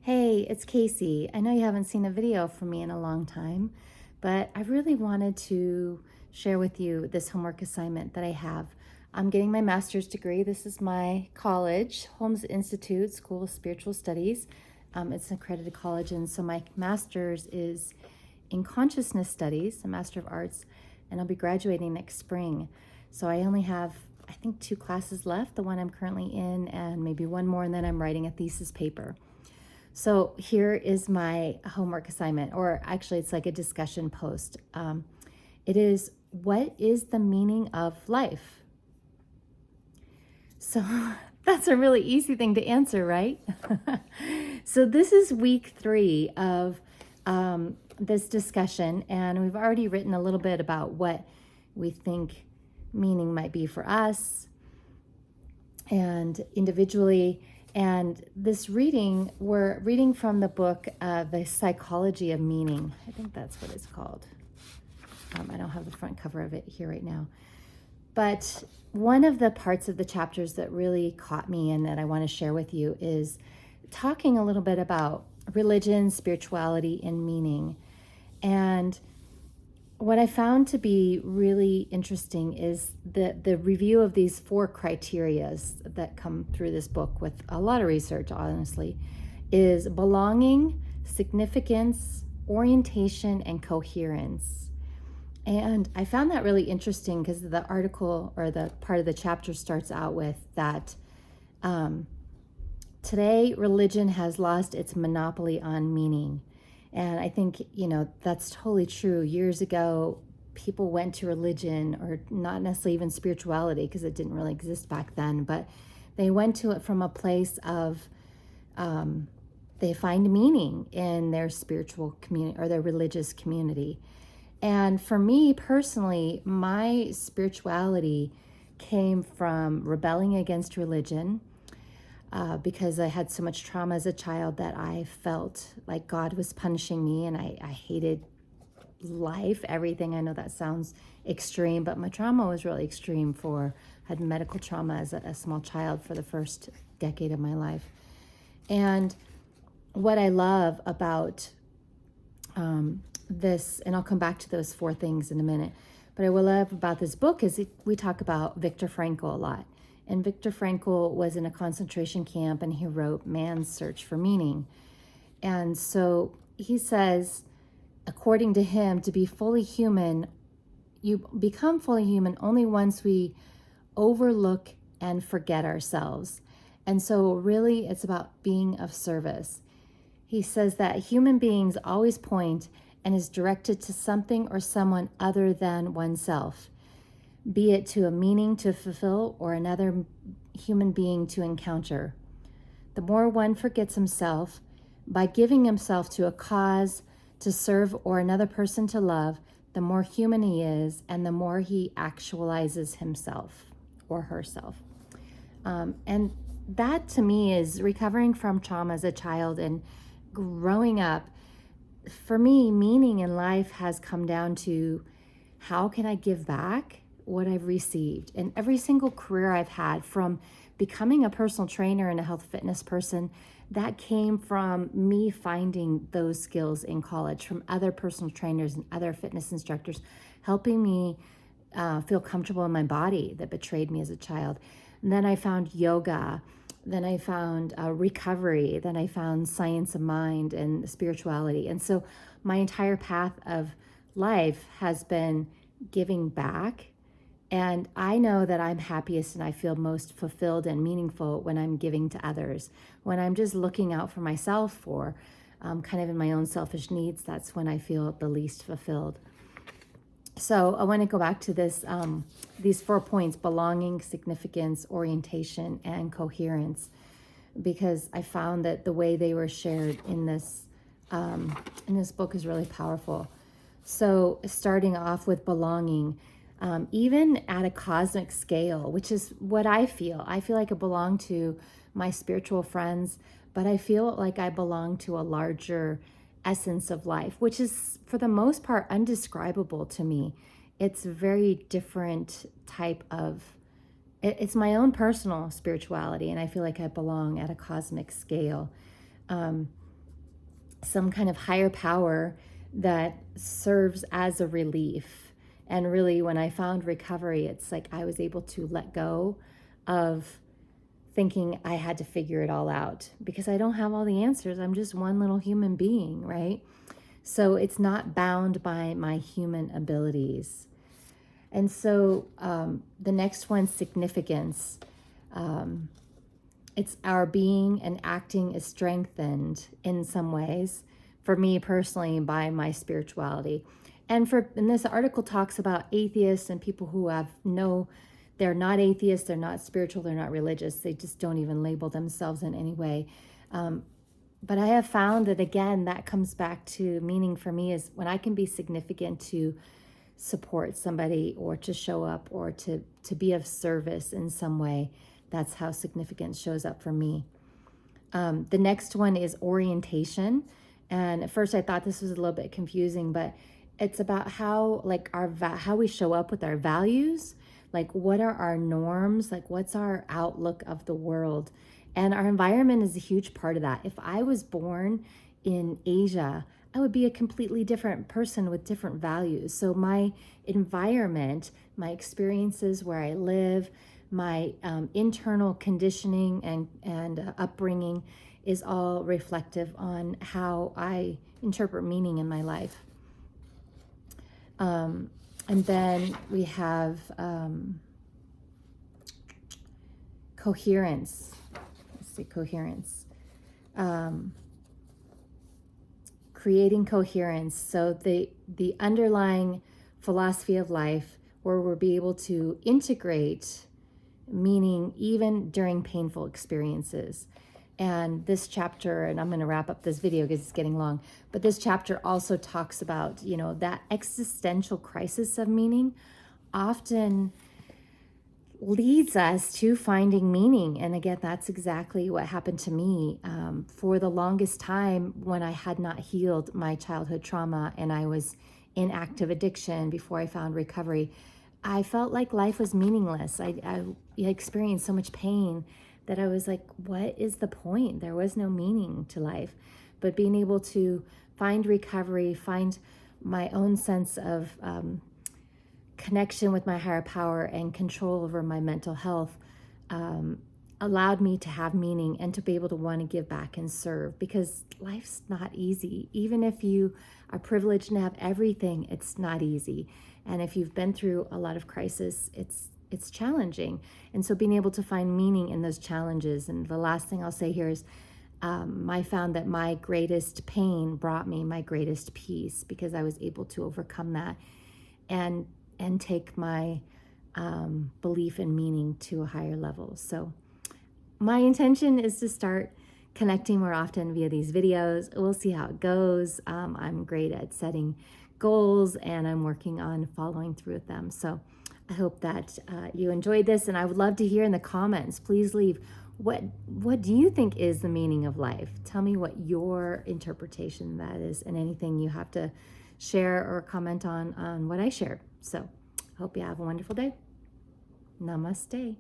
Hey, it's Casey. I know you haven't seen a video from me in a long time, but I really wanted to share with you this homework assignment that I have. I'm getting my master's degree. This is my college, Holmes Institute School of Spiritual Studies. It's an accredited college, and so my master's is in consciousness studies, a Master of Arts, and I'll be graduating next spring. So I only have, I think, 2 classes left, the one I'm currently in, and maybe one more, and then I'm writing a thesis paper. So here is my homework assignment, or actually it's like a discussion post. It is, what is the meaning of life? So that's a really easy thing to answer, right? So this is week 3 of this discussion, and we've already written a little bit about what we think meaning might be for us and individually. And this reading, we're reading from the book, The Psychology of Meaning. I think that's what it's called. I don't have the front cover of it here right now. But one of the parts of the chapters that really caught me and that I want to share with you is talking a little bit about religion, spirituality, and meaning. And what I found to be really interesting is the review of these 4 criterias that come through this book with a lot of research, honestly, is belonging, significance, orientation, and coherence. And I found that really interesting because the article or the part of the chapter starts out with that today religion has lost its monopoly on meaning. And I think, that's totally true. Years ago, people went to religion, or not necessarily even spirituality, because it didn't really exist back then, but they went to it from a place of, they find meaning in their spiritual community or their religious community. And for me personally, my spirituality came from rebelling against religion, because I had so much trauma as a child that I felt like God was punishing me, and I hated life, everything. I know that sounds extreme, but my trauma was really extreme. Had medical trauma as a small child for the first decade of my life. And what I love about this, and I'll come back to those 4 things in a minute, but what I love about this book is we talk about Viktor Frankl a lot. And Viktor Frankl was in a concentration camp, and he wrote Man's Search for Meaning. And so he says, according to him, to be fully human, you become fully human only once we overlook and forget ourselves. And so really it's about being of service. He says that human beings always point and is directed to something or someone other than oneself, be it to a meaning to fulfill or another human being to encounter. The more one forgets himself by giving himself to a cause to serve or another person to love, the more human he is, and the more he actualizes himself or herself. And that to me is recovering from trauma as a child and growing up. For me, meaning in life has come down to, how can I give back what I've received? And every single career I've had, from becoming a personal trainer and a health fitness person, that came from me finding those skills in college from other personal trainers and other fitness instructors, helping me feel comfortable in my body that betrayed me as a child. And then I found yoga. Then I found recovery. Then I found science of mind and spirituality. And so my entire path of life has been giving back. And I know that I'm happiest and I feel most fulfilled and meaningful when I'm giving to others. When I'm just looking out for myself, or kind of in my own selfish needs, that's when I feel the least fulfilled. So I want to go back to this, these 4 points: belonging, significance, orientation, and coherence, because I found that the way they were shared in this book is really powerful. So starting off with belonging, even at a cosmic scale, which is what I feel like I belong to my spiritual friends, but I feel like I belong to a larger essence of life, which is for the most part undescribable to me. It's a very different type of, it's my own personal spirituality, and I feel like I belong at a cosmic scale. some kind of higher power that serves as a relief. And really, when I found recovery, it's like I was able to let go of thinking I had to figure it all out, because I don't have all the answers. I'm just one little human being, right? So it's not bound by my human abilities. And so the next one, significance. It's our being and acting is strengthened in some ways, for me personally, by my spirituality. And this article talks about atheists and people who they're not atheists, they're not spiritual, they're not religious, they just don't even label themselves in any way. But I have found that, again, that comes back to meaning for me is when I can be significant to support somebody, or to show up, or to be of service in some way. That's how significance shows up for me. The next one is orientation. And at first I thought this was a little bit confusing, but it's about how, like, how we show up with our values. Like, what are our norms? Like, what's our outlook of the world? And our environment is a huge part of that. If I was born in Asia, I would be a completely different person with different values. So my environment, my experiences where I live, my internal conditioning and upbringing is all reflective on how I interpret meaning in my life. And then we have coherence. Let's see, coherence. Creating coherence. So the underlying philosophy of life, where we'll be able to integrate meaning even during painful experiences. And this chapter, and I'm going to wrap up this video because it's getting long, but this chapter also talks about, that existential crisis of meaning often leads us to finding meaning. And again, that's exactly what happened to me. For the longest time, when I had not healed my childhood trauma and I was in active addiction before I found recovery, I felt like life was meaningless. I experienced so much pain that I was like, what is the point? There was no meaning to life. But being able to find recovery, find my own sense of connection with my higher power and control over my mental health allowed me to have meaning and to be able to want to give back and serve, because life's not easy. Even if you are privileged and have everything, it's not easy. And if you've been through a lot of crisis, it's challenging. And so being able to find meaning in those challenges. And the last thing I'll say here is I found that my greatest pain brought me my greatest peace, because I was able to overcome that and take my belief in meaning to a higher level. So my intention is to start connecting more often via these videos. We'll see how it goes. I'm great at setting goals, and I'm working on following through with them. So I hope that you enjoyed this, and I would love to hear in the comments. Please leave what do you think is the meaning of life? Tell me what your interpretation that is, and anything you have to share or comment on what I shared. So hope you have a wonderful day. Namaste.